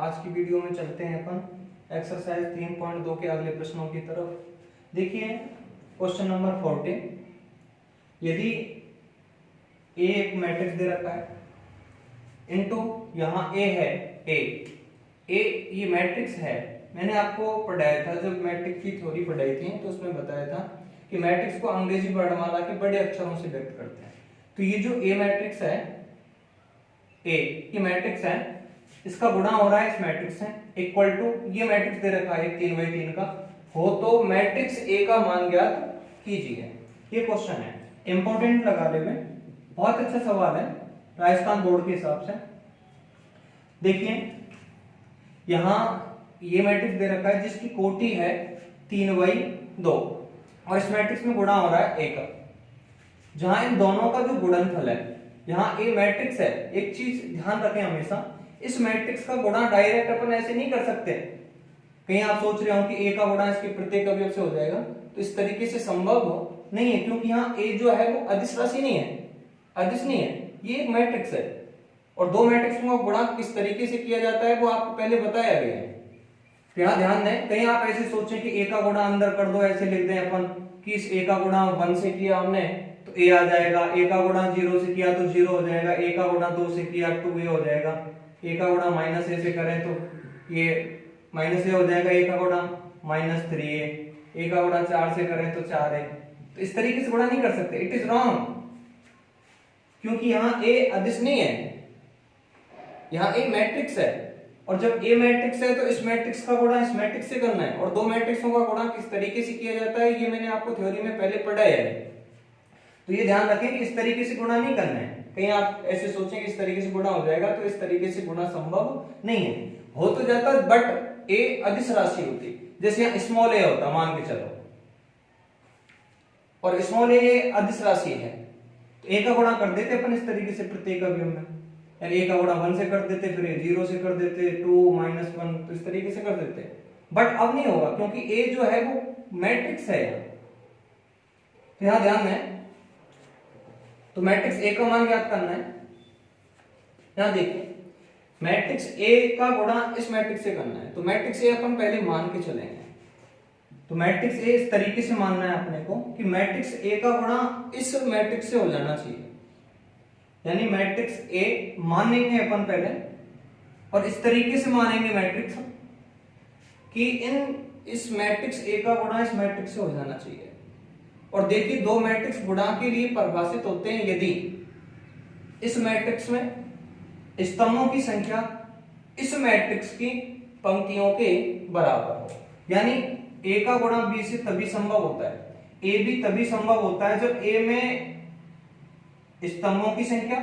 आज की वीडियो में चलते हैं अपन एक्सरसाइज 3.2 के अगले प्रश्नों की तरफ। देखिए क्वेश्चन नंबर 14, यदि ए एक मैट्रिक्स दे रखा है इनटू यहाँ ए है, ए ये मैट्रिक्स है। मैंने आपको पढ़ाया था, जब मैट्रिक्स की थ्योरी पढ़ाई थी तो उसमें बताया था कि मैट्रिक्स को अंग्रेजी वर्णमाला के बड़े अक्षरों से व्यक्त करते हैं। तो ये जो ए मैट्रिक्स है, ये मैट्रिक्स है, इसका गुणा हो रहा है इस मैट्रिक्स से, इक्वल टू ये मैट्रिक्स दे रखा है 3x3 का हो तो मैट्रिक्स ए का मान ज्ञात कीजिए। ये क्वेश्चन है, इंपॉर्टेंट लगा ले में, बहुत अच्छा सवाल है राजस्थान बोर्ड के हिसाब से। देखिए यहां ये मैट्रिक्स दे रखा है जिसकी कोटि है 3/2 और इस मैट्रिक्स में गुणा हो रहा है ए का। जहां इन दोनों का जो गुणनफल है, यहाँ ए मैट्रिक्स है, एक चीज ध्यान रखें हमेशा, इस मैट्रिक्स का गुणा डायरेक्ट अपन ऐसे नहीं कर सकते। कहीं आप सोच रहे हो कि ए का गुणा इसके प्रत्येक अवयव से हो जाएगा, तो इस तरीके से संभव नहीं है, क्योंकि यहाँ ए जो है वो अदिश राशि नहीं है, अदिश नहीं है, ये एक मैट्रिक्स है और दो मैट्रिक्सों का गुणा किस तरीके से किया जाता है वो आपको पहले बताया गया है। तो यहाँ ध्यान दें, कहीं आप ऐसे सोचें कि ए का गुणा अंदर कर दो, ऐसे लिख दें अपन कि इस ए का गुणा 1 से किया हमने तो ए आ जाएगा, ए का गुणा 0 से किया तो 0 हो जाएगा, ए का गुणा 2 से किया 2a हो जाएगा, ए का गुणा -a से करें तो ये -a हो जाएगा, ए का गुणा -3a, ए का गुणा 4 से करें तो 4a। तो इस तरीके से गुणा नहीं कर सकते, इट इज रॉन्ग, क्योंकि यहाँ ए अदिश नहीं है, यहाँ ए मैट्रिक्स है और जब ए मैट्रिक्स है तो इस मैट्रिक्स का गुणा इस मैट्रिक्स से करना है और दो मैट्रिक्सों का गुणा किस तरीके से किया जाता है ये मैंने आपको थ्योरी में पहले पढ़ाया है। तो ये ध्यान रखें कि इस तरीके से गुणा नहीं करना है। कहीं आप ऐसे सोचें कि इस तरीके से गुणा हो जाएगा, तो इस तरीके से गुणा संभव नहीं है। हो तो जाता बट ए अदिश राशि होती, जैसे यहाँ स्मॉल ए होता मान के चलो, और स्मॉल ए अदिश राशि है तो ए का गुणा कर देते अपन इस तरीके से प्रत्येक अवयव में, यानी ए का गुणा 1 से कर देते, फिर 0 से कर देते, 2 -1, तो इस तरीके से कर देते। बट अब नहीं होगा क्योंकि ए जो है वो मैट्रिक्स है यहाँ। तो यहां ध्यान दें, तो मैट्रिक्स ए का मान ज्ञात करना है। यहां देखिए मैट्रिक्स ए का गुणा इस मैट्रिक्स से करना है, तो मैट्रिक्स ए अपन पहले मान के चलेंगे। तो मैट्रिक्स ए इस तरीके से मानना है अपने को कि मैट्रिक्स ए का गुणा इस मैट्रिक्स से हो जाना चाहिए, यानी मैट्रिक्स ए मानेंगे अपन पहले और इस तरीके से मानेंगे मैट्रिक्स कि इस मैट्रिक्स ए का गुणा इस मैट्रिक्स से हो जाना चाहिए। और देखिए दो मैट्रिक्स गुणा के लिए परिभाषित होते हैं यदि इस मैट्रिक्स में स्तंभों की संख्या इस मैट्रिक्स की पंक्तियों के बराबर हो, यानी ए का गुणा बी से तभी संभव होता है, ए भी तभी संभव होता है जब ए में स्तंभों की संख्या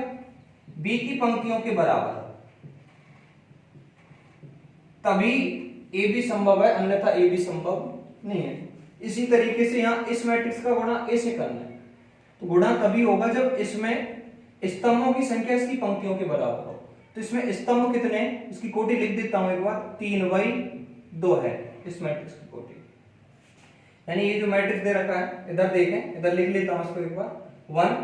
बी की पंक्तियों के बराबर, तभी ए भी संभव है, अन्यथा ए भी संभव नहीं है। इसी तरीके से यहां इस मैट्रिक्स का गुणा ए से करना है, तो गुणा तभी होगा जब इसमें स्तंभों की संख्या इसकी पंक्तियों के बराबर हो। तो इसमें स्तंभ कितने, इसकी कोटि लिख देता हूं एक बार, 3/2 है इस मैट्रिक्स की कोटि। यानी ये जो मैट्रिक्स दे रखा है, इधर देखें, इधर लिख लेता हूं इसको एक बार, 1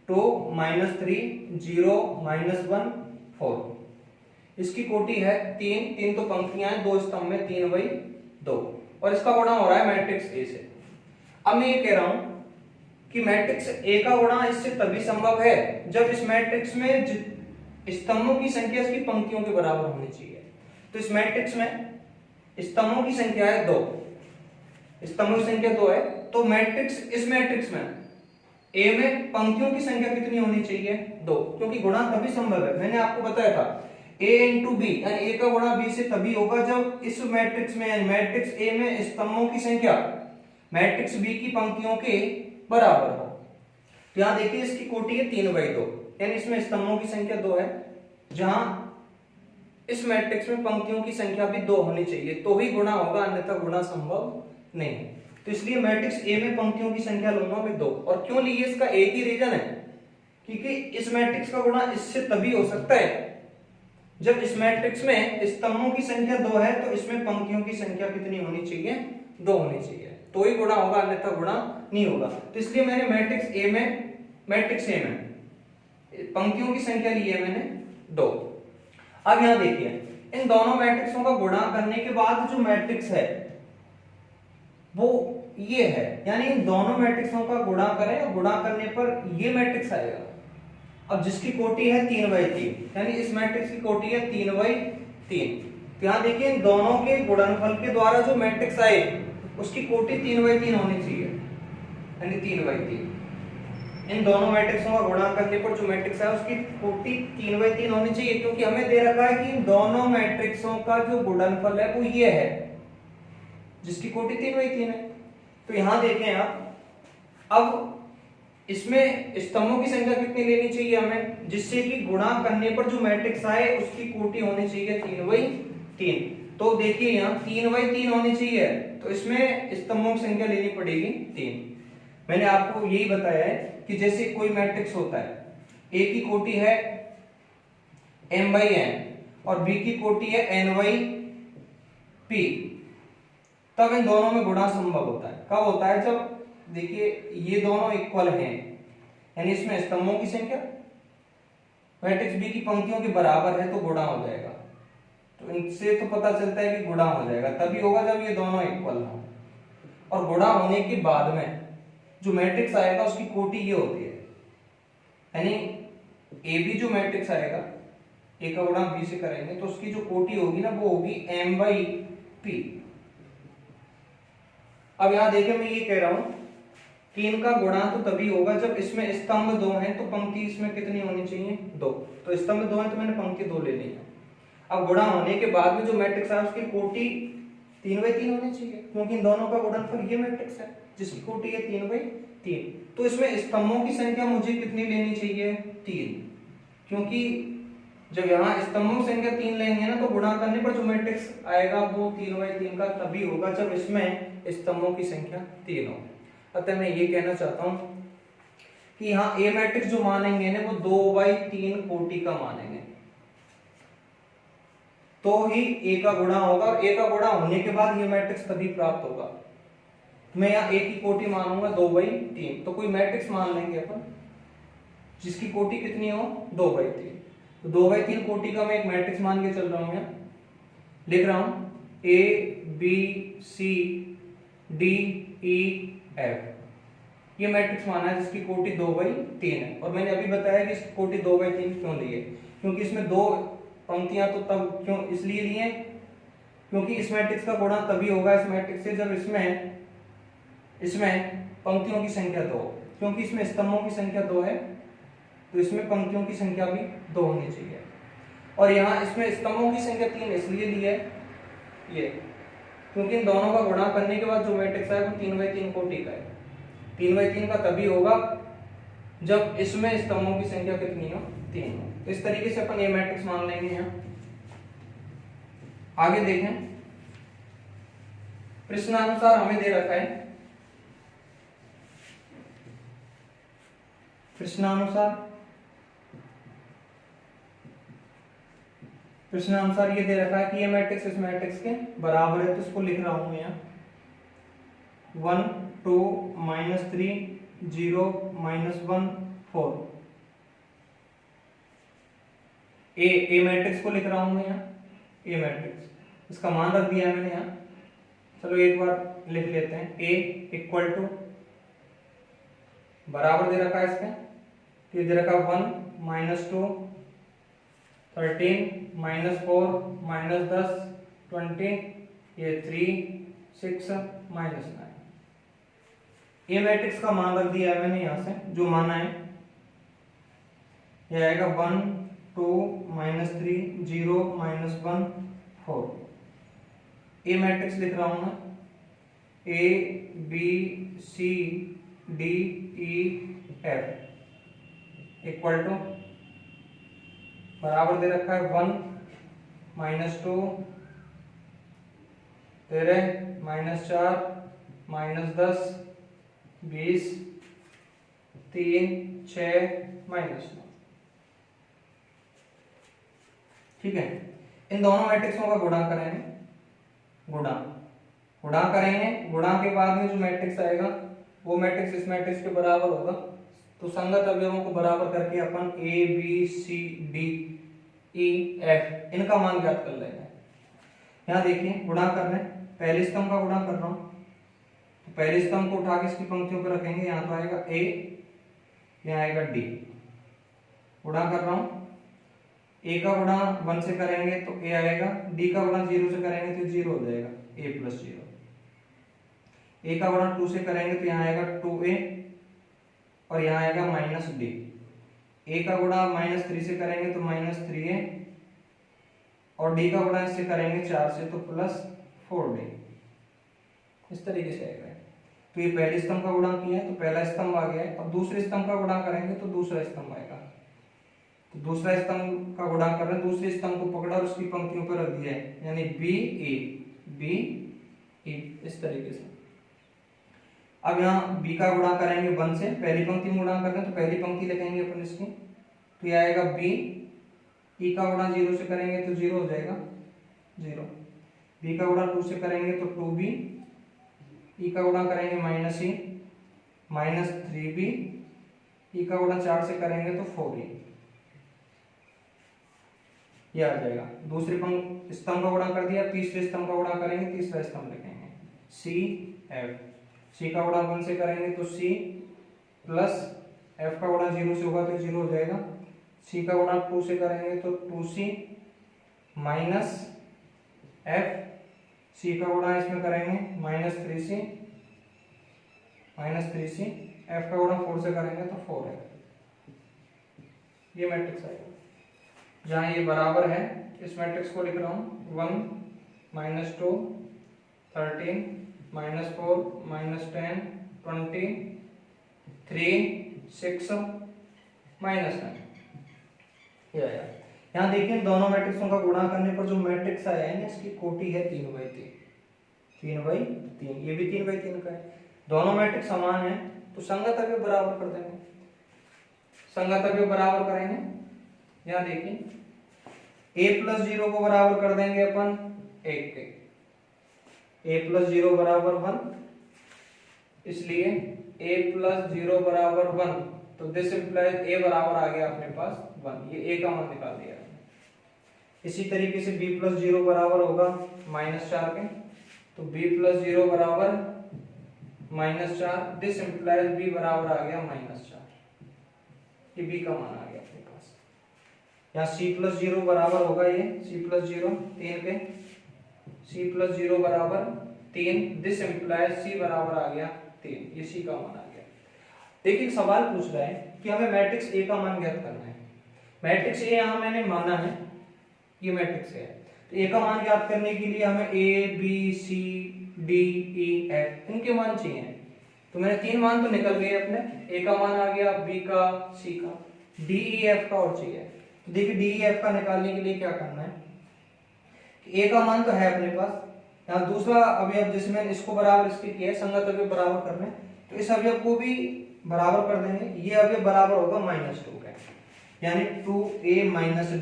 2 -3 0 -1 4, इसकी कोटि है 3 तो पंक्तियां हैं, 2 स्तंभ में 3/2 और इसका गुणा हो रहा है मैट्रिक्स ए से। अब मैं ये कह रहा हूं कि मैट्रिक्स ए का गुणा इससे तभी संभव है जब इस मैट्रिक्स में स्तंभों की संख्या इसकी पंक्तियों के बराबर होनी चाहिए। तो इस मैट्रिक्स में स्तंभों की संख्या है 2, स्तंभों की संख्या 2 है, तो मैट्रिक्स इस मैट्रिक्स में ए में पंक्तियों की संख्या कितनी होनी चाहिए, 2, क्योंकि गुणा तभी संभव है। मैंने आपको बताया था a इंटू बी, यानी ए का गुणा बी से तभी होगा जब इस मैट्रिक्स में, यानी मैट्रिक्स ए में स्तंभों की संख्या मैट्रिक्स बी की पंक्तियों के बराबर हो। तो यहां देखिए इसकी कोटि है 3/2, यानी इसमें स्तंभों की संख्या 2 है, जहां इस मैट्रिक्स में पंक्तियों की संख्या भी 2 होनी चाहिए, तो ही गुणा होगा, अन्यथा गुणा संभव नहीं है। तो इसलिए मैट्रिक्स ए में पंक्तियों की संख्या लूंगा मैं 2, और क्यों लिए इसका एक ही रीजन है, क्योंकि इस मैट्रिक्स का गुणा इससे तभी हो सकता है जब इस मैट्रिक्स में स्तंभों की संख्या 2 है, तो इसमें पंक्तियों की संख्या कितनी होनी चाहिए, 2 होनी चाहिए, तो ही गुणा होगा, अन्यथा गुणा नहीं होगा। तो इसलिए मैंने मैट्रिक्स ए में पंक्तियों की संख्या ली है मैंने 2। अब यहां देखिए इन दोनों मैट्रिक्सों का गुणा करने के बाद जो मैट्रिक्स है वो ये है, यानी इन दोनों मैट्रिक्सों का गुणा करें और गुणा करने पर ये मैट्रिक्स आएगा। अब जिसकी कोटि है 3/3, यानी इस मैट्रिक्स की कोटि है 3/3। तो यहां देखिए इन दोनों के गुणनफल के द्वारा जो मैट्रिक्स आए उसकी कोटि 3/3 होनी चाहिए, यानी 3/3। इन दोनों मैट्रिक्सों का गुणा करने पर जो मैट्रिक्स है उसकी कोटि 3/3 होनी चाहिए, क्योंकि हमें दे रखा है कि इन दोनों मैट्रिक्सों का जो गुणनफल है वो ये है जिसकी कोटि 3/3 है। तो यहां देखें आप, अब इसमें स्तंभों की संख्या कितनी लेनी चाहिए हमें, जिससे कि गुणा करने पर जो मैट्रिक्स आए उसकी कोटि होनी चाहिए 3/3। तो देखिए यहाँ 3/3 होनी चाहिए, तो इसमें स्तंभों की संख्या लेनी पड़ेगी 3। मैंने आपको यही बताया है कि जैसे कोई मैट्रिक्स होता है, ए की कोटि है m/n और बी की कोटि है n/p, तब इन दोनों में गुणा संभव होता है। कब होता है, जब देखिए ये दोनों इक्वल हैं, यानी इसमें स्तंभों की संख्या मैट्रिक्स बी की पंक्तियों के बराबर है तो गुणा हो जाएगा। तो इनसे तो पता चलता है कि गुणा हो जाएगा, तभी होगा जब ये दोनों इक्वल हो। और गुणा होने के बाद में जो मैट्रिक्स आएगा उसकी कोटि ये होती है, यानी ए बी जो मैट्रिक्स आएगा, ए का गुणा बी से करेंगे तो उसकी जो कोटि होगी ना वो होगी m/p। अब यहां देखिए मैं ये कह रहा हूं कि इनका गुणा तो तभी होगा जब इसमें स्तंभ 2 हैं, तो पंक्ति इसमें कितनी होनी चाहिए 2। तो स्तंभ 2 है तो मैंने पंक्ति 2 ले ली है। अब गुणा होने के बाद में जो मैट्रिक्स है उसकी कोटि 3/3 होनी चाहिए, क्योंकि इन दोनों का गुणनफल ये मैट्रिक्स है जिसकी कोटि है 3/3। तो इसमें स्तंभों की संख्या मुझे कितनी लेनी चाहिए 3, क्योंकि जब यहाँ स्तंभों की संख्या 3 लेंगे ना तो गुणा करने पर जो मैट्रिक्स आएगा वो 3/3 का तभी होगा जब इसमें स्तंभों की संख्या 3 हो। अतः मैं ये कहना चाहता हूं कि यहाँ ए मैट्रिक्स जो मानेंगे ना वो 2/3 कोटि का मानेंगे, तो ही ए का गुणा होगा, और ए का गुणा होने के बाद ये मैट्रिक्स तभी प्राप्त होगा। मैं यहाँ ए की कोटि मानूंगा 2/3, तो कोई मैट्रिक्स मान लेंगे अपन जिसकी कोटि कितनी हो 2/3। तो 2/3 कोटि का मैं एक मैट्रिक्स मान के चल रहा हूं, यहाँ लिख रहा हूं ABCDEF, ये मैट्रिक्स माना है जिसकी कोटि 2/3 है। और मैंने अभी बताया कि इसकी कोटि 2/3 क्यों ली है, क्योंकि इसमें दो पंक्तियां तो तब क्यों इसलिए ली है क्योंकि इस मैट्रिक्स का गुणा तभी होगा इस मैट्रिक्स से जब इसमें पंक्तियों की संख्या 2, क्योंकि इसमें स्तंभों की संख्या 2 है तो इसमें पंक्तियों की संख्या भी 2 होनी चाहिए। और यहाँ इसमें स्तंभों की संख्या 3 इसलिए ली है ये, क्योंकि इन दोनों का गुणा करने के बाद जो मैट्रिक्स है वो 3/3 कोटि का है। 3/3 का तभी होगा जब इसमें स्तंभों की संख्या कितनी हो 3 हो। तो इस तरीके से अपन ये मैट्रिक्स मान लेंगे। यहाँ आगे देखें, प्रश्नानुसार हमें दे रखा है, प्रश्नानुसार ये दे रखा है कि ये मैट्रिक्स इस मैट्रिक्स के बराबर है, तो इसको लिख रहा हूं यहाँ 1 2 -3 0 -1 4। ए मैट्रिक्स को लिख रहा हूं मैं यहाँ, ए मैट्रिक्स इसका मान रख दिया है मैंने यहाँ। चलो एक बार लिख लेते हैं, ए इक्वल टू बराबर दे रखा है इसका, तो ये दे रखा 1 -2 13 -4 -10 20, ये 3 6 -9। ये मैट्रिक्स का मान रख दिया है मैंने यहाँ से, जो माना है ये आएगा 1 2 -3 0 -1 4। ए मैट्रिक्स लिख रहा हूं मैं, ABCDEF इक्वल टू बराबर दे रखा है 1 -2 13 -4 -10 20 3 6 -9। ठीक है, इन दोनों मैट्रिक्सों का गुणा करेंगे, गुणा करेंगे, गुणा के बाद में जो मैट्रिक्स आएगा वो मैट्रिक्स इस मैट्रिक्स के बराबर होगा। तो संगत अवयवों को बराबर करके अपन ABCDEF इनका मान ज्ञात कर लेंगे। यहाँ देखिए गुणा कर रहे हैं, पहले स्तंभ का गुणा कर रहा हूँ, तो पहले स्तंभ को उठा के इसकी पंक्तियों पर रखेंगे, यहाँ तो आएगा ए, यहाँ आएगा डी। गुणा कर रहा हूँ, ए का गुणा 1 से करेंगे तो ए आएगा, डी का गुणा 0 से करेंगे तो 0 हो जाएगा, ए प्लस 0। ए का गुणा 2 से करेंगे तो यहाँ आएगा 2a और यहाँ आएगा माइनस डी। ए का गुणा -3 से करेंगे तो -3a और डी का गुणा इससे करेंगे 4 से तो +4d। इस तरीके से आएगा। तो ये पहले स्तंभ का गुणा किया है तो पहला स्तंभ आ गया है। अब दूसरे स्तंभ का गुणा करेंगे तो दूसरा स्तंभ आएगा। तो दूसरा स्तंभ का गुणा कर रहे हैं, दूसरे स्तंभ को पकड़ा और उसकी पंक्तियों पर रख दिया है, यानी बी ए इस तरीके से। अब यहाँ b का गुणा करेंगे 1 से, पहली पंक्ति में गुणा कर रहे हैं तो पहली पंक्ति लिखेंगे अपन इसकी, तो ये आएगा b, e का गुणा 0 से करेंगे तो 0 हो जाएगा 0, b का गुणा 2 से करेंगे तो 2b, e का गुणा करेंगे -e -3b, e का गुणा 4 से करेंगे तो 4e, ये आ जाएगा। दूसरे स्तंभ का गुणा कर दिया, तीसरे स्तंभ का गुणा करेंगे, तीसरा स्तंभ लिखेंगे CF, C का गुणा 1 से करेंगे तो C प्लस F का गुणा 0 से होगा तो 0 हो जाएगा, C का गुणा 2 से करेंगे तो 2C माइनस F, C का गुणा इसमें करेंगे -3C, F का गुणा 4 से करेंगे तो 4 है। ये मैट्रिक्स आएगा। जहां ये बराबर है इस मैट्रिक्स को लिख रहा हूं 1 -2 13 -4 -10 20 3 6 -9। ये आया। यहाँ देखिए दोनों मैट्रिक्सों का गुणा करने पर जो मैट्रिक्स आया है ना, इसकी कोटि है 3/3, ये भी 3/3 का है। दोनों मैट्रिक्स समान है तो संगत अवयव बराबर कर देंगे। संगत अवयव बराबर करेंगे, यहाँ देखिए a प्लस 0 को बराबर कर देंगे अपन 1 के, a प्लस 0 बराबर 1, इसलिए a प्लस 0 बराबर 1, तो दिस इंप्लाइज a बराबर आ गया अपने पास 1, ये a का मान निकाल दिया। इसी तरीके से b प्लस 0 बराबर होगा -4 के, तो b प्लस 0 बराबर -4, दिस इंप्लाइज b बराबर आ गया -4, ये b का मान आ गया अपने पास। यहाँ c प्लस 0 बराबर होगा ये c प्लस 0 3 के, c प्लस 0 बराबर 3, दिस इंप्लाइज c बराबर आ गया 3, ये c का मान आ गया। देखिए सवाल पूछ रहा है कि हमें मैट्रिक्स A का मान ज्ञात करना है। मैट्रिक्स A यहाँ मैंने माना है ये मैट्रिक्स है, तो A का मान ज्ञात करने के लिए हमें A B C D E F इनके मान चाहिए। तो मैंने 3 मान तो निकल गए अपने, A का मान आ गया, B का, C का, D E F का और चाहिए। तो देखिए D E F का निकालने के लिए क्या करना है, A का मान तो है अपने पास, यहाँ दूसरा अवयव जिसमें इसको बराबर इसके किया है, संगत अवयव बराबर करना है, तो इस अवयव को भी बराबर कर देंगे। ये अवयव बराबर होगा -2 का, यानी 2a माइनस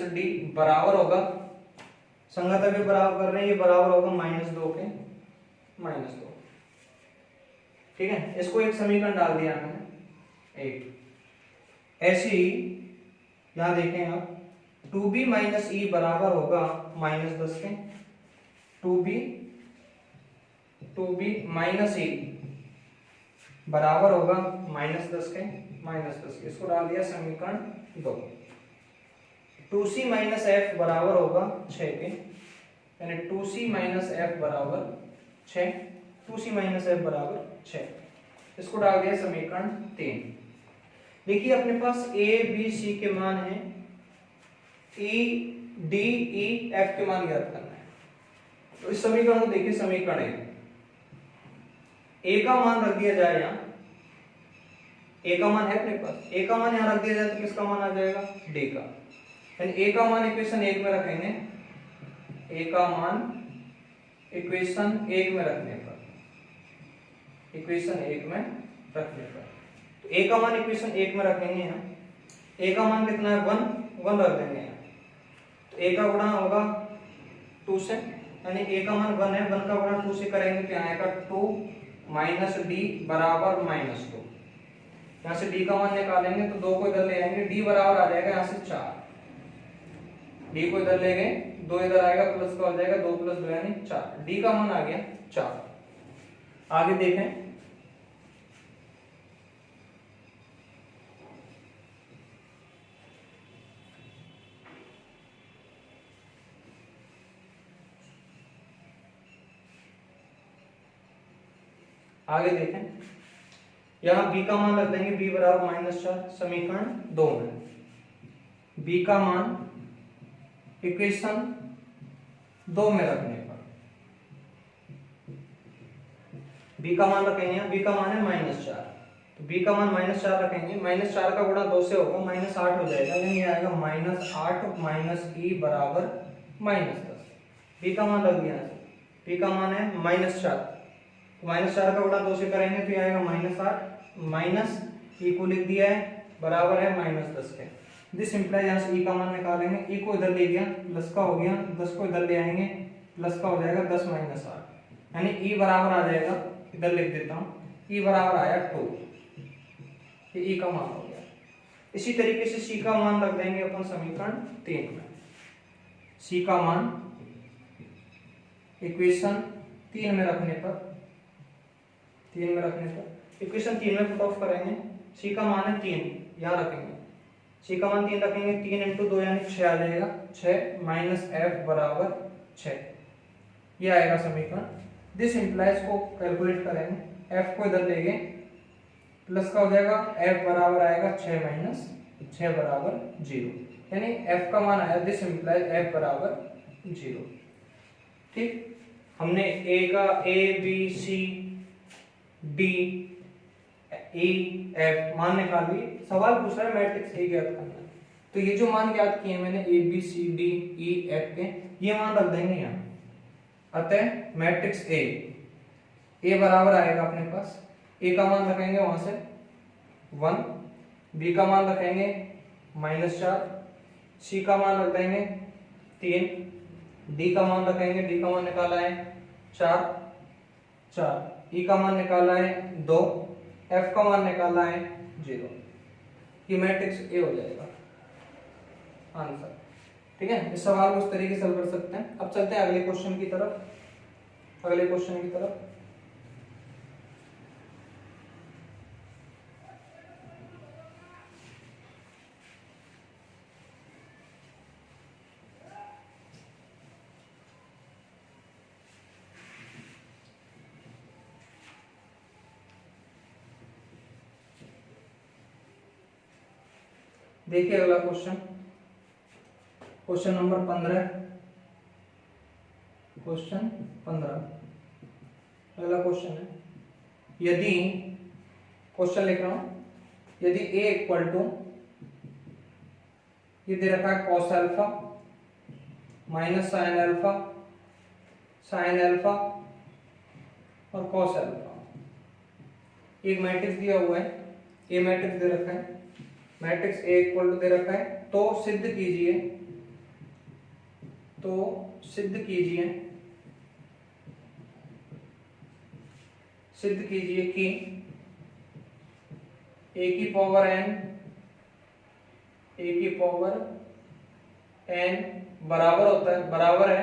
डी बराबर होगा, संगत अवयव बराबर कर रहे हैं, ये बराबर होगा -2 के -2। ठीक है, इसको एक समीकरण डाल दिया मैंने एक। ऐसे ही यहां देखें आप 2b माइनस e बराबर होगा -10 के, 2b माइनस e बराबर होगा -10 के, इसको डाल दिया समीकरण 2। 2c माइनस f बराबर होगा 6 के, यानी 2c माइनस f बराबर 6, 2c माइनस f बराबर 6, इसको डाल दिया समीकरण 3। देखिए अपने पास a b c के मान हैं, e d e f के मान ज्ञात करना है। तो इस समीकरण को देखिए, समीकरण a का मान रख दिया जाए, यहाँ a का मान है अपने पास, a का मान यहाँ रख दिया जाए तो किसका मान आ जाएगा, d का, यानी a का मान इक्वेशन 1 में रखेंगे, a का मान इक्वेशन 1 में रखने पर, तो a का मान इक्वेशन 1 में रखेंगे, यहाँ a का मान कितना है 1 रख देंगे यहाँ, तो a का गुणा होगा 2 से, यानी a का मान 1 है, 1 का गुणा 2 से करेंगे तो यहाँ आएगा 2 माइनस d बराबर -2। यहाँ से d का मान निकालेंगे तो 2 को इधर ले आएंगे, d बराबर आ जाएगा यहाँ से 4, डी को इधर ले गए, 2 इधर आएगा, प्लस का हो जाएगा 2 + 2 यानी 4। डी का मान आ गया 4। आगे देखें, यहां b का मान रख देंगे, b बराबर -4 समीकरण 2 में। b का मान इक्वेशन 2 में रखने पर b का मान रखेंगे, b का मान है -4, तो b का मान -4 रखेंगे, -4 का गुणा 2 से होगा -8 हो जाएगा, यानी आएगा -8 - e बराबर -10। b का मान रख दिया, b का मान है -4, -4 का गुणा 2 से करेंगे तो ये आएगा -8 माइनस e को लिख दिया है बराबर है -10 के। दिस इंप्लाइज यहाँ से e का मान निकालेंगे, e को इधर ले गया प्लस का हो गया, 10 को इधर ले आएंगे प्लस का हो जाएगा 10 - 8, यानी e बराबर आ जाएगा, इधर लिख देता हूँ, e बराबर आया 2, ये e का मान हो गया। इसी तरीके से c का मान रख देंगे अपन समीकरण 3 में। c का मान इक्वेशन 3 में रखने पर इक्वेशन 3 में पुट ऑफ करेंगे, c का मान है 3, यहाँ रखेंगे, c का मान 3 रखेंगे, 3 × 2 यानी 6 आ जाएगा, 6 - f बराबर 6, ये आएगा समीकरण। दिस इंप्लाइज को कैलकुलेट करेंगे, f को इधर ले गए प्लस का हो जाएगा, f बराबर आएगा 6 - 6 बराबर 0, यानी f का मान आया, दिस इंप्लाइज f बराबर 0। ठीक, हमने a b c d e f मान निकाल लिए। सवाल पूछ रहा है मैट्रिक्स A ज्ञात करना, तो ये जो मान ज्ञात किए मैंने a b c d e f के, ये मान रख देंगे यहाँ। अतः मैट्रिक्स A बराबर आएगा अपने पास, A का मान रखेंगे वहां से 1, B का मान रखेंगे -4, C का मान रख देंगे 3, D का मान रखेंगे, D का मान निकाला है 4, E का मान निकाला है 2, F का मान निकाला है 0। ये मैट्रिक्स A हो जाएगा आंसर। ठीक है, इस सवाल को इस तरीके से हल कर सकते हैं। अब चलते हैं अगले क्वेश्चन की तरफ। देखिए अगला क्वेश्चन नंबर 15। अगला क्वेश्चन है, यदि क्वेश्चन लिख रहा हूं, यदि a इक्वल टू, ये दे रखा है cos alpha minus sign alpha और cos अल्फा, एक मैट्रिक्स दिया हुआ है, a मैट्रिक्स दे रखा है, मैट्रिक्स A इक्वल टू दे रखा है, तो सिद्ध कीजिए कि a की पावर n बराबर है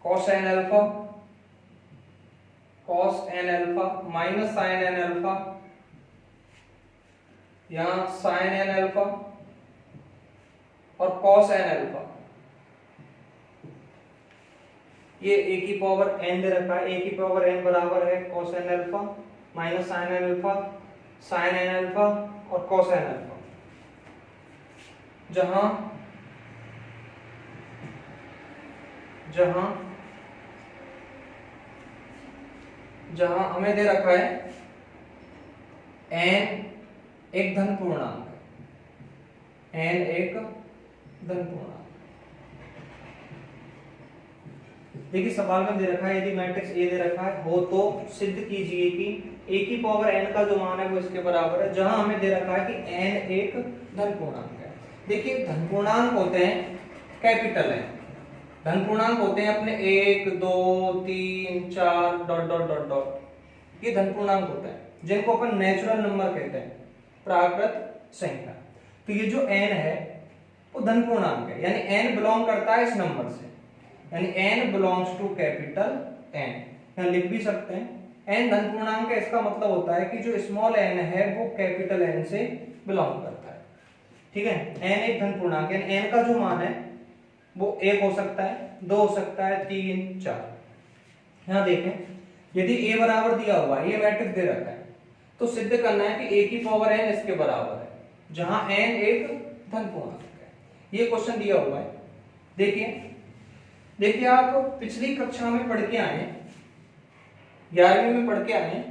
cos n alpha minus sine n alpha, यहां साइन n अल्फा और cos n अल्फा। ये a की पावर n दे रखा है, a की पावर n बराबर है cos n alpha minus sine n alpha, sine n alpha और cos n अल्फा। जहां हमें दे रखा है n एक धन पूर्णांक, देखिए सवाल में दे रखा है, यदि मैट्रिक्स A दे रखा है हो तो सिद्ध कीजिए कि a की पावर n का जो मान है वो इसके बराबर है, जहां हमें दे रखा है कि n एक धन पूर्णांक है। देखिए धन पूर्णांक होते हैं कैपिटल है, धन पूर्णांक होते हैं अपने 1 2 3 4 ... ये धन पूर्णांक होता है, जिनको अपन नेचुरल नंबर कहते हैं, प्राकृत संख्या। तो ये जो n है वो धन पूर्णांक है, यानी n बिलोंग करता है इस नंबर से, यानी n belongs to capital N। यहाँ लिख भी सकते हैं n धन पूर्णांक है, इसका मतलब होता है कि जो स्मॉल n है वो कैपिटल N से बिलोंग करता है। ठीक है, n एक धन पूर्णांक है, n का जो मान है वो 1 हो सकता है, 2 हो सकता है, 3, 4। यहाँ देखें, यदि a बराबर दिया हुआ है, ये मैट्रिक्स दे रखा है, तो सिद्ध करना है कि a की पावर n इसके बराबर है, जहां n एक धन पूर्णांक है। ये क्वेश्चन दिया हुआ है। देखिए आप पिछली कक्षा में पढ़ के आए, 11वीं में पढ़ के आए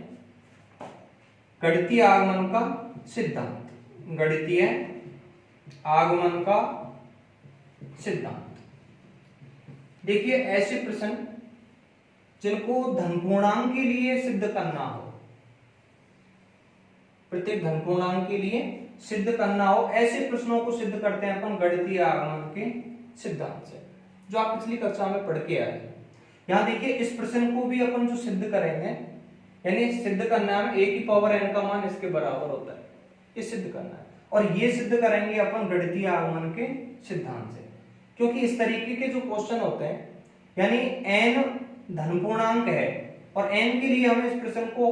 गणितीय आगमन का सिद्धांत, गणितीय आगमन का सिद्धांत। देखिए ऐसे प्रश्न जिनको धन पूर्णांक के लिए सिद्ध करना हो, प्रत्येक धन पूर्णांक के लिए सिद्ध करना हो, ऐसे प्रश्नों को सिद्ध करते हैं अपन गणितीय आगमन के सिद्धांत से, जो आप पिछली कक्षा में पढ़ के आए। यहाँ देखिए इस प्रश्न को भी अपन जो सिद्ध करेंगे, यानी सिद्ध करना है a की पावर n का मान इसके बराबर होता है, ये सिद्ध करना है, और ये सिद्ध करेंगे अपन गणितीय आगमन के सिद्धांत से। क्योंकि इस तरीके के जो क्वेश्चन होते हैं, यानी n धन पूर्णांक है और n के लिए हमें इस प्रश्न को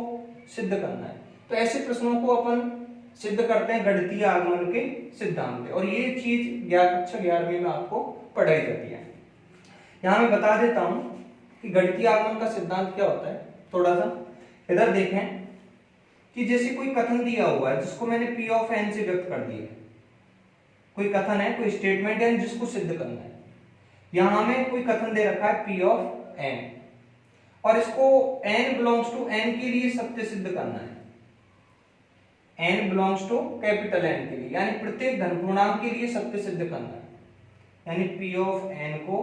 सिद्ध करना है, तो ऐसे प्रश्नों को अपन सिद्ध करते हैं गणितीय आगमन के सिद्धांत से, और ये चीज कक्षा 11वीं में आपको पढ़ाई जाती है। यहाँ मैं बता देता हूं कि गणितीय आगमन का सिद्धांत क्या होता है। थोड़ा सा इधर देखें कि जैसे कोई कथन दिया हुआ है जिसको मैंने P ऑफ n से व्यक्त कर दिया है, कोई कथन है, कोई स्टेटमेंट है जिसको सिद्ध करना है। यहां हमें कोई कथन दे रखा है P ऑफ n, और इसको n बिलोंग्स टू n के लिए सत्य सिद्ध करना है, n belongs to capital N के लिए, यानी प्रत्येक धन पूर्णांक के लिए सत्य सिद्ध करना है। यानी P ऑफ n को,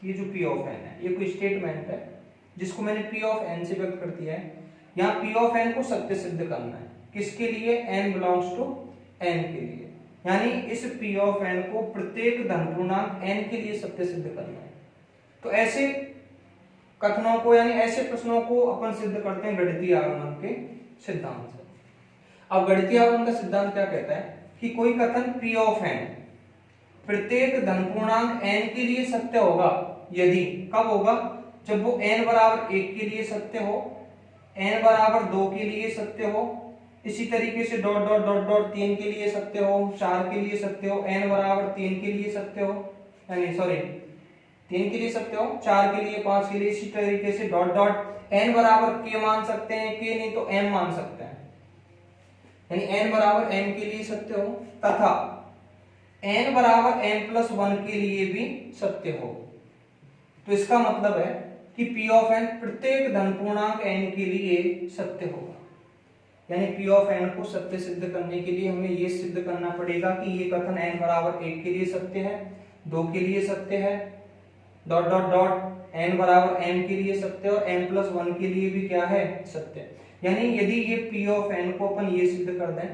ये जो P ऑफ n है, ये कोई स्टेटमेंट है जिसको मैंने P ऑफ n से व्यक्त कर दिया है। यहाँ P ऑफ n को सत्य सिद्ध करना है, किसके लिए? n बिलोंग्स टू n के लिए, यानी इस P ऑफ n को प्रत्येक धन पूर्णांक n के लिए सत्य सिद्ध करना है। तो ऐसे कथनों को, यानी ऐसे प्रश्नों को अपन सिद्ध करते हैं गणितीय आगमन के सिद्धांत से। अब गणितीय आगमन का सिद्धांत क्या कहता है कि कोई कथन P ऑफ n प्रत्येक धन पूर्णांक n के लिए सत्य होगा, यदि, कब होगा? जब वो n बराबर 1 के लिए सत्य हो, n बराबर 2 के लिए सत्य हो, इसी तरीके से डॉट डॉट डॉट डॉट 3 के लिए सत्य हो, 4 के लिए सत्य हो, n बराबर 3 के लिए सत्य हो, यानी सॉरी 3 के लिए सत्य हो, 4 के लिए, 5 के लिए, इसी तरीके से डॉट डॉट n बराबर k मान सकते हैं, k नहीं तो m मान सकते हैं, यानी n बराबर m के लिए सत्य हो, तथा n बराबर n प्लस 1 के लिए भी सत्य हो। तो इसका मतलब है कि P ऑफ n प्रत्येक धन पूर्णांक n के लिए सत्य होगा, यानी P ऑफ n को सत्य सिद्ध करने के लिए हमें ये सिद्ध करना पड़ेगा कि ये कथन n बराबर 1 के लिए सत्य है, 2 के लिए सत्य है, डॉट डॉट डॉट n बराबर m के लिए सत्य और m प्लस 1 के लिए भी क्या है? सत्य। यानी यदि ये P ऑफ n को अपन ये सिद्ध कर दें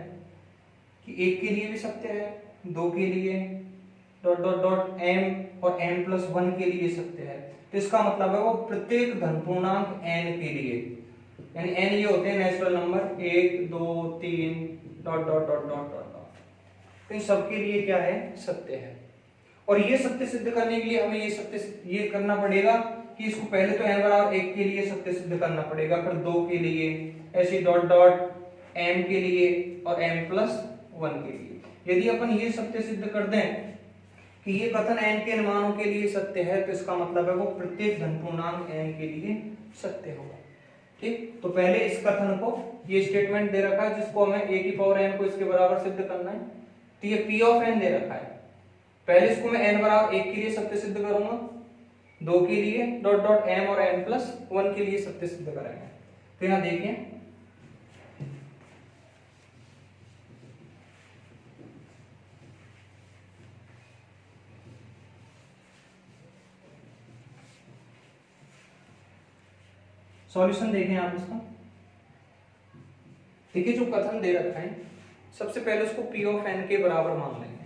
कि 1 के लिए भी सत्य है, 2 के लिए, डॉट डॉट डॉट m और m प्लस 1 के लिए सत्य है, तो इसका मतलब है वो प्रत्येक धन पूर्णांक n के लिए, यानी n ये होते हैं natural number 1, 2, 3 dot dot dot dot dot, तो इन सब के लिए क्या है? सत्य है। और ये सत्य सिद्ध करने के लिए हमें ये सत्य ये करना पड़ेगा कि इसको पहले तो n बराबर 1 के लिए सत्य सिद्ध करना पड़ेगा, फिर 2 के लिए, ऐसे डॉट डॉट m के लिए और m प्लस 1 के लिए। यदि अपन ये सत्य सिद्ध कर दें कि ये कथन n के मानों के लिए सत्य है, तो इसका मतलब है वो प्रत्येक धन पूर्णांक n के लिए सत्य होगा। ठीक, तो पहले इस कथन को, ये स्टेटमेंट दे रखा है जिसको हमें a की पावर n को इसके बराबर सिद्ध करना है, तो ये P ऑफ n दे रखा है, पहले इसको मैं n बराबर 1 के लिए सत्य सिद्ध करूंगा, 2 के लिए डॉट डॉट m और n प्लस 1 के लिए सत्य सिद्ध करेंगे। तो यहाँ देखिए सॉल्यूशन देखें आप इसका। देखिए जो कथन दे रखा है, सबसे पहले उसको P ऑफ n के बराबर मान लेंगे,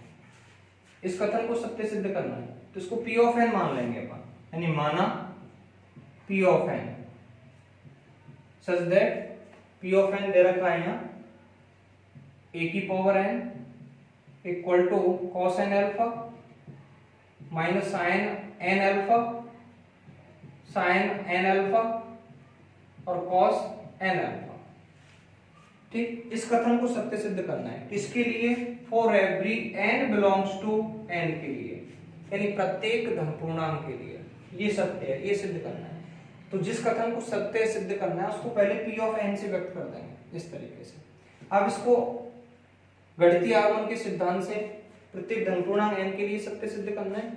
इस कथन को सत्य सिद्ध करना है तो इसको P ऑफ n मान लेंगे अपन, यानी माना P of n such that P of n दे रखा है यहाँ a की power n equal to cos n alpha minus sine n alpha sine n alpha और कॉस एन अल्फा। ठीक, इस कथन को सत्य सिद्ध करना है। किसके लिए? For every n belongs to n के लिए, यानी प्रत्येक धन पूर्णांक के लिए ये सत्य है, ये सिद्ध करना है। तो जिस कथन को सत्य सिद्ध करना है उसको पहले पी ऑफ एन से व्यक्त कर देंगे इस तरीके से। अब इसको गणितीय आगमन के सिद्धांत से प्रत्येक धन पूर्णांक एन के लिए सत्य सिद्ध करना है।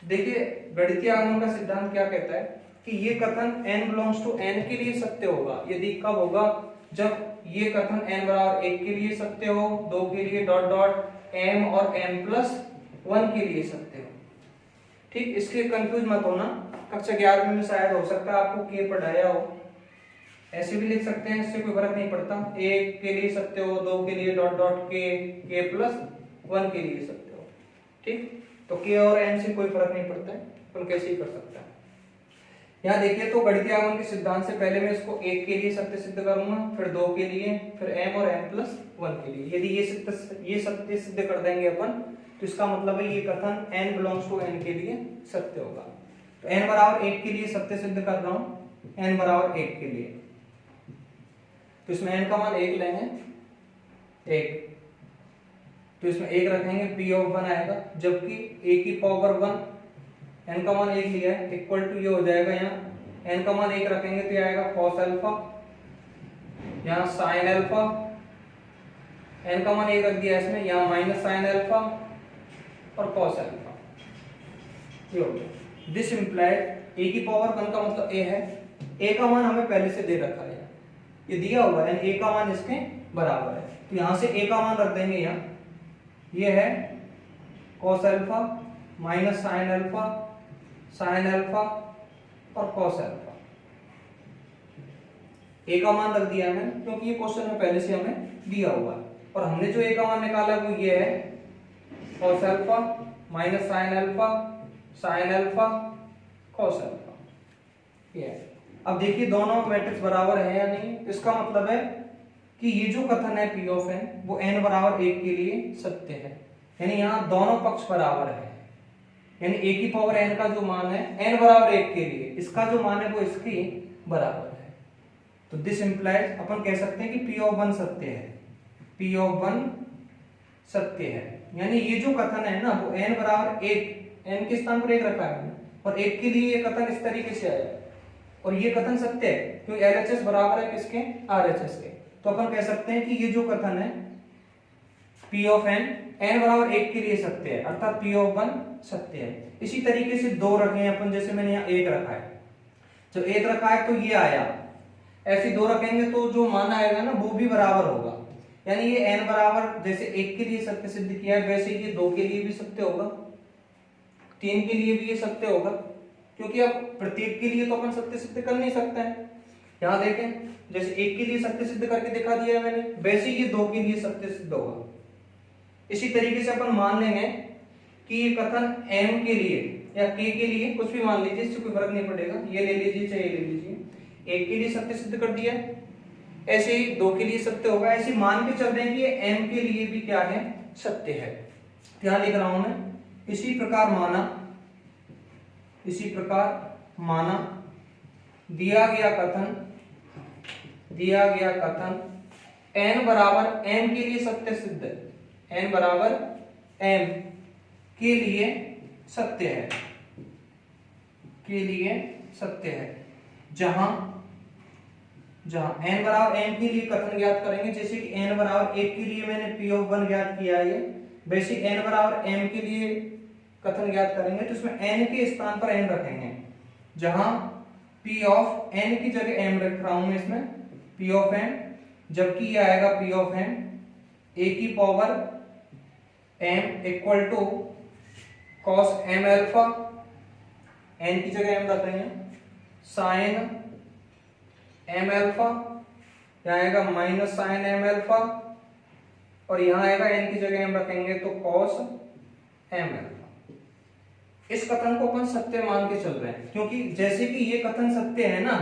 तो देखिए गणितीय आगमन का सिद्धांत क्या कहता है कि ये कथन n बिलोंग्स टू n के लिए सत्य होगा यदि कब होगा? जब ये कथन n बराबर 1 के लिए सत्य हो, 2 के लिए डॉट डॉट m और m प्लस 1 के लिए सत्य हो। ठीक, इसके कंफ्यूज मत होना, कक्षा 11 में शायद हो सकता है आपको k पढ़ाया हो, ऐसे भी लिख सकते हैं, इससे कोई फर्क नहीं पड़ता। 1 के लिए सत्य हो, 2 के लिए डॉट डॉट k प्लस 1 के लिए सत्य हो। ठीक, तो k और n से कोई फर्क नहीं पड़ता है, अपन कैसे ही कर सकता है। यहाँ देखिए तो गणितीय आगमन के सिद्धांत से पहले मैं इसको 1 के लिए सत्य सिद्ध करूंगा, फिर 2 के लिए, फिर m और m प्लस 1 के लिए। यदि ये सत्य सिद्ध कर देंगे अपन तो इसका मतलब है ये कथन n बिलोंग्स टू n के लिए सत्य होगा। तो n बराबर 1 के लिए सत्य सिद्ध कर रहा हूं, n बराबर 1 के लिए, तो इसमें n का मान 1 लेंगे, 1, तो इसमें 1 रखेंगे, p ऑफ 1 आएगा, जबकि a की पावर 1, n का मान 1 लिया है, इक्वल टू ये हो जाएगा, यहाँ n का मान 1 रखेंगे तो ये आएगा cos अल्फा, यहाँ sin अल्फा, n का मान 1 रख दिया इसमें, यहाँ माइनस sin अल्फा और cos अल्फा, ये हो गया। दिस इम्प्लाइड a की पावर 1 का मतलब a है, a का मान हमें पहले से दे रखा है, ये दिया हुआ है, a का मान इसके बराबर है, तो यहाँ से a का मान रख देंगे, यहाँ ये है cos alpha minus sin alpha sin alpha और cos अल्फा। a का मान रख दिया हमने क्योंकि ये क्वेश्चन में पहले से हमें दिया हुआ है, और हमने जो a का मान निकाला वो ये है cos alpha minus sin alpha sin alpha cos alpha, ये है। अब देखिए दोनों मैट्रिक्स बराबर है या नहीं, इसका मतलब है कि ये जो कथन है p ऑफ n वो n बराबर 1 के लिए सत्य है, यानी यहाँ दोनों पक्ष बराबर है, यानी a की पावर n का जो मान है n बराबर 1 के लिए, इसका जो मान है वो इसके बराबर है। तो दिस इंप्लाइज अपन कह सकते हैं कि p ऑफ 1 सत्य है, p ऑफ 1 सत्य है, यानी ये जो कथन है ना वो n बराबर 1, n के स्थान पर 1 रखा है और 1 के लिए ये कथन इस तरीके से आया, और ये कथन सत्य है क्योंकि LHS बराबर है किसके? RHS के। तो अपन कह सकते हैं कि ये जो कथन है P ऑफ n n बराबर 1 के लिए सत्य है, अर्थात P ऑफ 1 सत्य है। इसी तरीके से 2 रखे हैं अपन, जैसे मैंने यहाँ 1 रखा है, जब 1 रखा है तो ये आया, ऐसे 2 रखेंगे तो जो मान आएगा ना वो भी बराबर होगा, यानी ये n बराबर जैसे 1 के लिए सत्य सिद्ध किया है वैसे ये 2 के लिए भी सत्य होगा, 3 के लिए भी ये सत्य होगा, क्योंकि अब प्रत्येक के लिए तो अपन सत्य सिद्ध कर नहीं सकते हैं। यहाँ देखें जैसे 1 के लिए सत्य सिद्ध करके दिखा दिया है मैंने, वैसे ये 2 के लिए सत्य सिद्ध होगा। इसी तरीके से अपन मान लेंगे कि ये कथन m के लिए या k के लिए कुछ भी मान लीजिए, इससे कोई फर्क नहीं पड़ेगा, ये ले लीजिए चाहे ये ले लीजिए, 1 के लिए सत्य सिद्ध कर दिया, ऐसे ही 2 के लिए सत्य होगा, ऐसे मान के चल रहे हैं कि ये m के लिए भी क्या है? सत्य है। ध्यान लिख रहा हूं मैं, इसी प्रकार माना दिया गया कथन n बराबर m के लिए सत्य सिद्ध है, n बराबर m के लिए सत्य है, जहां n बराबर m के लिए कथन ज्ञात करेंगे, जैसे कि n बराबर 1 के लिए मैंने p ऑफ 1 ज्ञात किया है, वैसे n बराबर m के लिए कथन ज्ञात करेंगे तो इसमें n के स्थान पर n रखेंगे, जहां p ऑफ n की जगह m रख रहा हूं मैं इसमें p ऑफ n, जबकि ये आएगा p ऑफ n a की power m equal to cos m alpha, n की जगह m रख रहे हैं, sin m अल्फा, यहाँ आएगा माइनस sin m अल्फा, और यहाँ आएगा n की जगह m रखेंगे तो cos m अल्फा। इस कथन को अपन सत्य मान के चल रहे हैं, क्योंकि जैसे कि ये कथन सत्य है ना,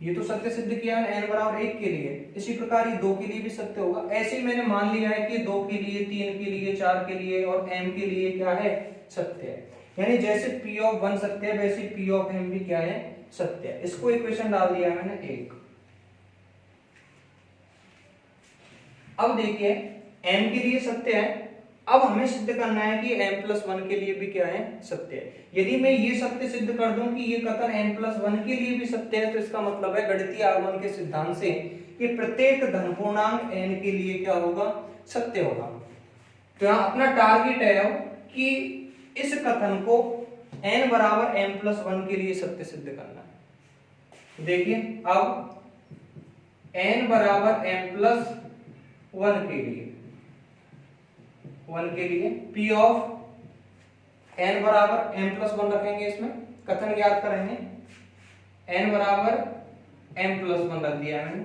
ये तो सत्य सिद्ध किया है n बराबर 1 के लिए, इसी प्रकार ये 2 के लिए भी सत्य होगा। ऐसे ही मैंने मान लिया है कि 2 के लिए, 3 के लिए, 4 के लिए और m के लिए क्या है, सत्य है। यानी जैसे p ऑफ 1 सत्य है वैसे p ऑफ m भी क्या है, सत्य है। इसको इक्वेशन डाल दिया है मैंने 1। अब देखिए m के लिए सत्य है, अब हमें सिद्ध करना है कि m+1 के लिए भी क्या है, सत्य है। यदि मैं ये सत्य सिद्ध कर दूं कि ये कथन m+1 के लिए भी सत्य है, तो इसका मतलब है गणितीय आगमन के सिद्धांत से कि प्रत्येक धन पूर्णांक n के लिए क्या होगा, सत्य होगा। तो यहाँ अपना टारगेट है कि इस कथन को n बराबर m+1 के लिए सत्य सिद्ध करना है। देखिए अब n बराबर m+1 के लिए, 1 के लिए p ऑफ n बराबर m+1 रखेंगे, इसमें कथन ज्ञात करेंगे। n बराबर m+1 रख दिया मैंने,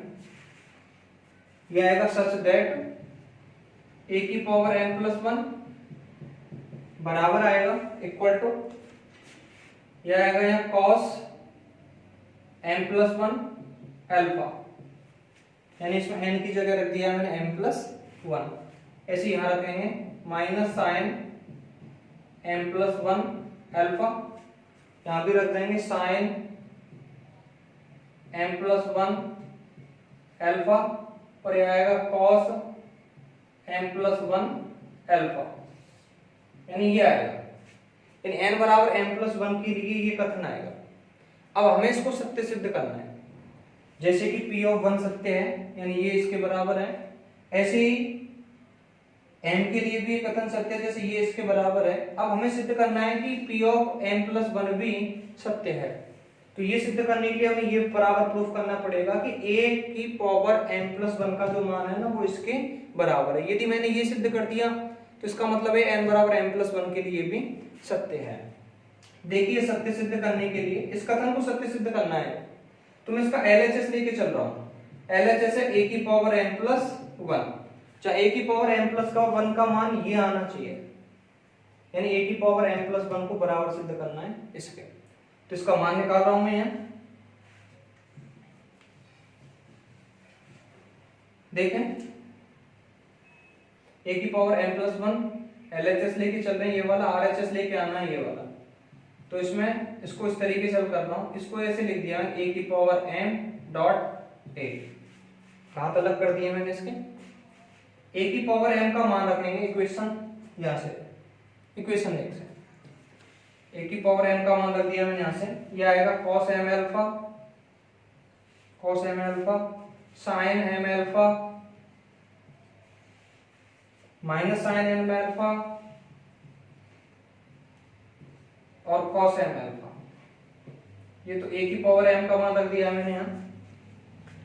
यह आएगा सच दैट a की पावर m+1 बराबर आएगा इक्वल टू, यह आएगा यहाँ cos m+1 अल्फा, यानी इसमें n की जगह रख दिया मैंने m+1। ऐसे यहां रखेंगे माइनस साइन m+1 अल्फा, यहां भी रख देंगे साइन m+1 अल्फा, और यह आएगा cos m+1 अल्फा, यानी ये आएगा। यानी n बराबर m+1 के लिए ये कथन आएगा। अब हमें इसको सत्य सिद्ध करना है। जैसे कि p ऑफ 1 सत्य है, यानी ये इसके बराबर है, ऐसे ही m के लिए भी कथन सत्य है, जैसे ये इसके बराबर है। अब हमें सिद्ध करना है कि p ऑफ m+1 भी सत्य है। तो ये सिद्ध करने के लिए हमें ये बराबर प्रूफ करना पड़ेगा कि a की पावर m+1 का जो मान है ना वो इसके बराबर है। यदि मैंने ये सिद्ध कर दिया तो इसका मतलब है n बराबर m+1 के लिए भी सत्य है। देखिए सत्य सिद्ध करने के लिए, इस कथन को सत्य सिद्ध करना है तो मैं इसका LHS लेके चल रहा हूँ। LHS है a की पावर m+1, चाहे a की पावर m+1 का मान ये आना चाहिए, यानी a की पावर m+1 को बराबर सिद्ध करना है इसके। तो इसका मान निकाल रहा हूं मैं यहाँ, देखें a की पावर m+1 LHS लेके चल रहे हैं, ये वाला RHS लेके आना है ये वाला। तो इसमें इसको इस तरीके से कर रहा हूं, इसको ऐसे लिख दिया a की पावर m डॉट a, हाथ अलग कर दिए मैंने इसके। a की पावर m का मान रखेंगे इक्वेशन यहां से, इक्वेशन 1 से a की पावर m का मान रख दिया मैंने यहां से। ये आएगा cos m alpha, cos m alpha sin m alpha minus sine m alpha और cos m अल्फा। ये तो a की पावर m का मान रख दिया मैंने यहाँ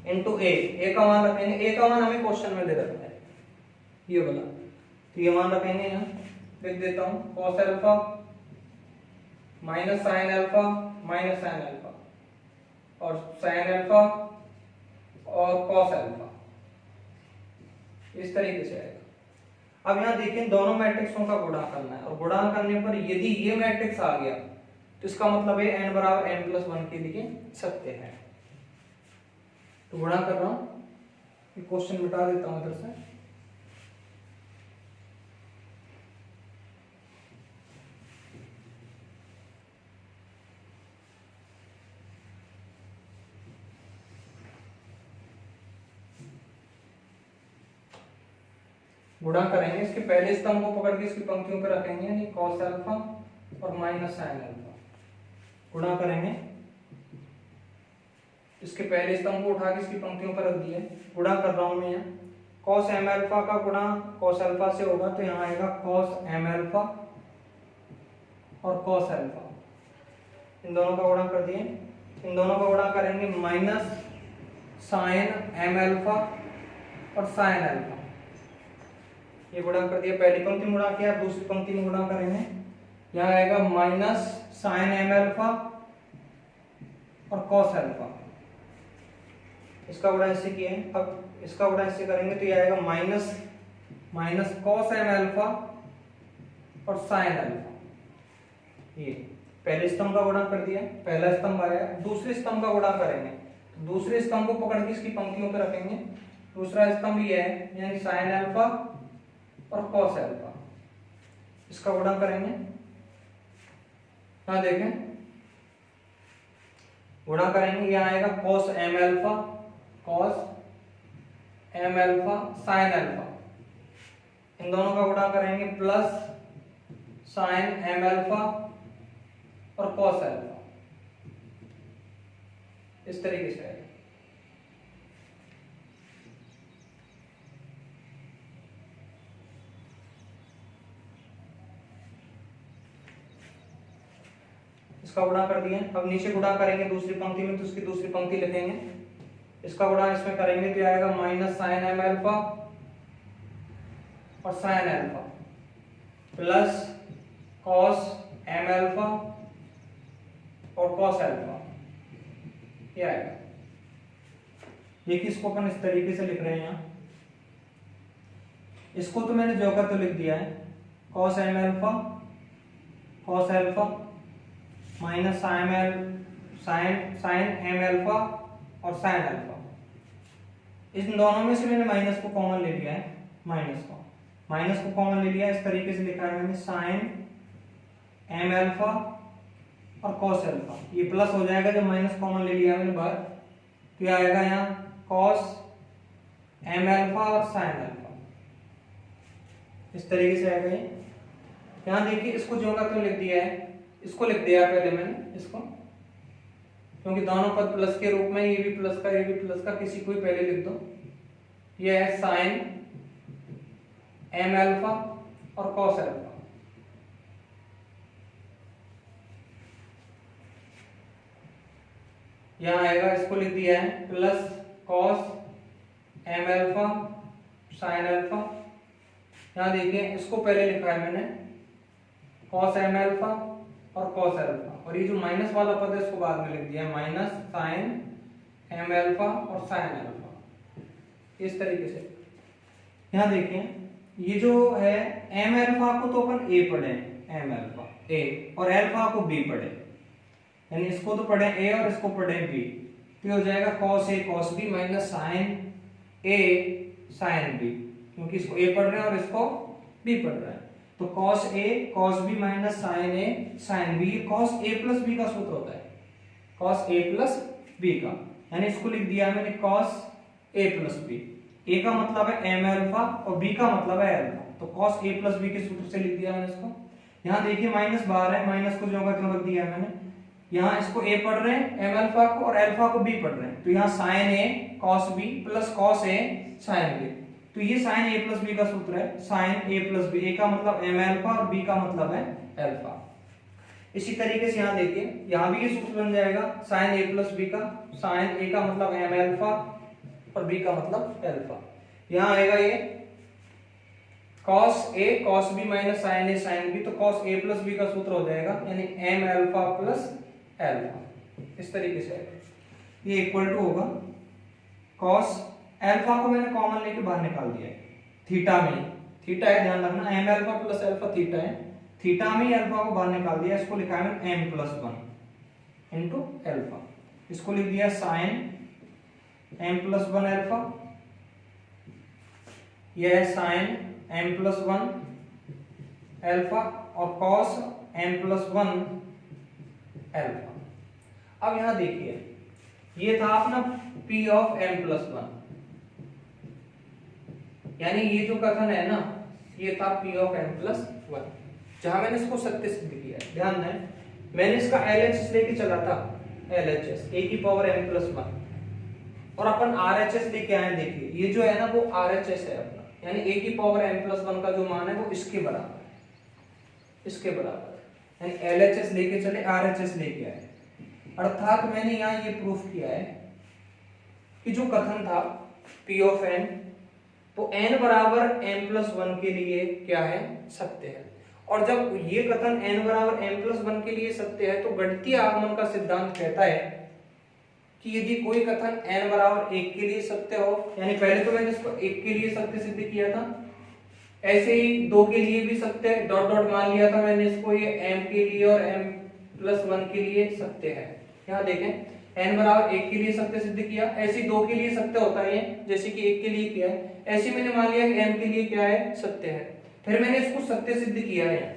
इनटू a का मान रखेंगे। a का मान हमें क्वेश्चन में दे रखा है ये वाला, तो ये मान रखेंगे यहाँ, लिख देता हूँ cos alpha minus sine alpha minus sign alpha और साइन अल्फा और cos अल्फा, इस तरीके से आएगा। अब यहाँ देखें दोनों मैट्रिक्सों का गुणा करना है, और गुणा करने पर यदि ये मैट्रिक्स आ गया तो इसका मतलब है n बराबर m+1 के लिए सत्य है। तो गुणा कर रहा हूं, क्वेश्चन मिटा देता हूं इधर से। गुणा करेंगे, इसके पहले स्तंभ को पकड़ के इसकी पंक्तियों पर रखेंगे, यानी cos अल्फा और माइनस साइन अल्फा। गुणा करेंगे, इसके पहले स्तंभ को उठा के इसकी पंक्तियों पर रख दिया। गुणा कर रहा हूं मैं यहाँ, cos m अल्फा का गुणा cos अल्फा से होगा तो यहाँ आएगा cos m अल्फा और cos अल्फा। इन दोनों का गुणा कर दिए, इन दोनों का गुणा करेंगे माइनस साइन m अल्फा और साइन अल्फा। ये गुणा कर दिया, पहली पंक्ति में गुणा किया, दूसरी पंक्ति में गुणा करेंगे, यहाँ आएगा माइनस साइन m अल्फा और cos अल्फा। इसका गुणा इससे किया है, अब इसका गुणा इससे करेंगे तो ये आएगा minus minus cos m alpha और साइन अल्फा। ये पहले स्तंभ का गुणा कर दिया, पहला स्तंभ आया, दूसरे स्तंभ का गुणा करेंगे दूसरे स्तंभ को पकड़ के इसकी पंक्तियों पे रखेंगे। दूसरा स्तंभ ये है, यानी साइन अल्फा और कॉस अल्फा, इसका गुणा करेंगे। हाँ देखें, गुणा करेंगे, यह आएगा cos M alpha, cos M alpha sine alpha, इन दोनों का गुणा करेंगे प्लस साइन एम अल्फा और कॉस अल्फा, इस तरीके से आएगा। इसका गुणा कर दिया। अब नीचे गुणा करेंगे दूसरी पंक्ति में, तो उसकी दूसरी पंक्ति लिखेंगे। इसका गुणा इसमें करेंगे तो आएगा माइनस साइन एम अल्फा और sine alpha plus cos M alpha और कॉस अल्फा, ये आएगा। देखिए इसको अपन इस तरीके से लिख रहे हैं यहाँ। इसको तो मैंने जो का तो लिख दिया है, cos M alpha cos alpha minus sine M alpha और साइन अल्फा, इन दोनों में से मैंने माइनस को कॉमन ले लिया है, माइनस को कॉमन ले लिया, इस तरीके से लिखा है मैंने साइन एम अल्फा और कॉस अल्फा। ये प्लस हो जाएगा जब माइनस कॉमन ले लिया मैंने बाहर, तो ये आएगा यहाँ कॉस एम अल्फा और साइन अल्फा, इस तरीके से आएगा ये। यहाँ देखिए इसको जो का तो लिख दिया है, इसको लिख दिया पहले मैंने इसको, क्योंकि दोनों पद प्लस के रूप में, ये भी प्लस का ये भी प्लस का, किसी को भी पहले लिख दो। ये है साइन एम अल्फा और कॉस अल्फा, यहां आएगा, इसको लिख दिया है plus cos M alpha sine alpha. यहां देखिए इसको पहले लिखा है मैंने कॉस एम अल्फा और कॉस अल्फा, और ये जो माइनस वाला पद है इसको बाद में लिख दिया है माइनस साइन एम अल्फा और साइन अल्फा, इस तरीके से। यहां देखिए ये जो है एम अल्फा को तो अपन ए पढ़े, एम अल्फा ए, और अल्फा को बी पढ़े, यानी इसको तो पढ़े ए और इसको पढ़े बी, तो हो जाएगा cos A cos B minus sign A sine B, क्योंकि इसको ए पढ़ रहे हैं और इसको बी पढ़ रहे हैं, तो cos A cos B minus sign A sine B, cos A plus B का सूत्र होता है, कॉस ए प्लस बी का, यानी इसको लिख दिया मैंने कॉस ए प्लस बी। ए का मतलब है एम अल्फा और बी का मतलब है अल्फा, तो कॉस ए प्लस बी के सूत्र से लिख दिया मैंने इसको। यहाँ देखिए माइनस बाहर है, माइनस को जो का क्यों रख दिया है मैंने, यहाँ इसको ए पढ़ रहे हैं एम अल्फा को और अल्फा को बी पढ़ रहे हैं, तो यहाँ sign A cos B plus cos A sine B, तो ये साइन ए प्लस बी का सूत्र है, साइन ए प्लस बी, ए का मतलब एम अल्फा और बी का मतलब है अल्फा। इसी तरीके से यहाँ देखिए, यहाँ भी ये सूत्र बन जाएगा साइन ए प्लस बी का, साइन ए का मतलब एम अल्फा और बी का मतलब अल्फा। यहाँ आएगा ये cos A cos B minus sign A sine B, तो कॉस ए प्लस बी का सूत्र हो जाएगा यानी एम अल्फा प्लस अल्फा, इस तरीके से आएगा। ये इक्वल टू होगा कॉस अल्फा को मैंने कॉमन लेके बाहर निकाल दिया है, थीटा में, थीटा है ध्यान रखना, M alpha plus alpha theta है, थीटा में अल्फा को बाहर निकाल दिया, इसको लिखा है M plus one into alpha, इसको लिख दिया sine M plus one alpha, यह है sine M plus one alpha और cos M plus one alpha. अब यहां देखिए ये था अपना P of m plus one, यानी ये जो कथन है ना, ये था P of m plus one, जहां मैंने इसको सत्य सिद्ध किया है। ध्यान दें, मैंने इसका LHS लेके चला था, LHS a की पावर m प्लस वन, और अपन RHS लेके आए। देखिए ये जो है ना वो RHS है अपना, यानी a की पावर m प्लस वन का जो मान है वो इसके बराबर है, इसके बराबर है, यानी LHS लेके चले RHS लेके आए, अर्थात मैंने यहाँ ये प्रूफ किया है कि जो कथन था P ऑफ n वो n बराबर m प्लस वन के लिए क्या है, सत्य है। और जब ये कथन n बराबर m प्लस वन के लिए सत्य है तो गणितीय आगमन का सिद्धांत कहता है कि यदि कोई कथन n बराबर एक के लिए सत्य हो, यानी पहले तो मैंने इसको एक के लिए सत्य सिद्ध किया था, ऐसे ही दो के लिए भी सत्य, डॉट डॉट मान लिया था मैंने इसको, ये m के लिए और m प्लस वन के लिए सत्य है। यहाँ देखें n बराबर 1 के लिए सत्य सिद्ध किया, ऐसे 2 के लिए सत्य होता है जैसे कि 1 के लिए किया है, ऐसे मैंने मान लिया कि m के लिए क्या है, सत्य है। फिर मैंने इसको सत्य सिद्ध किया है,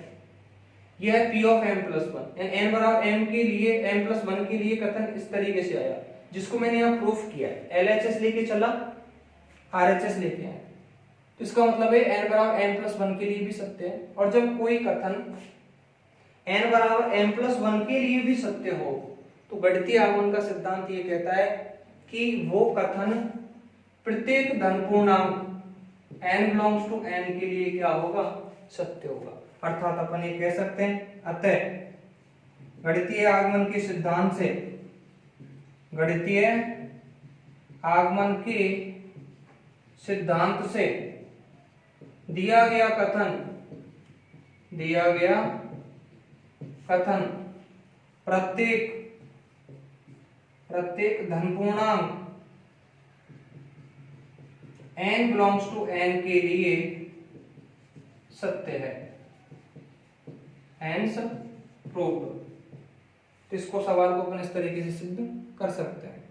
यह है p of m plus 1। n बराबर m के लिए m प्लस 1 के लिए कथन इस तरीके से आया, जिसको मैंने यहाँ प्रूफ किया है। LHS लेके चला, RHS लेके आया, तो इसका मतलब है n बराबर m प्लस 1 के लिए भी सत्य है। और जब कोई कथन n बराबर m प्लस 1 के लिए भी सत्य हो तो गणितीय आगमन का सिद्धांत ये कहता है कि वो कथन प्रत्येक धन पूर्णांक n बिलोंग्स टू n के लिए क्या होगा, सत्य होगा। अर्थात अपन ये कह सकते हैं, अतः गणितीय आगमन के सिद्धांत से, गणितीय आगमन के सिद्धांत से दिया गया कथन प्रत्येक धन पूर्णांक n बिलोंग्स टू n के लिए सत्य है। Hence proved। तो इसको सवाल को अपन इस तरीके से सिद्ध कर सकते हैं।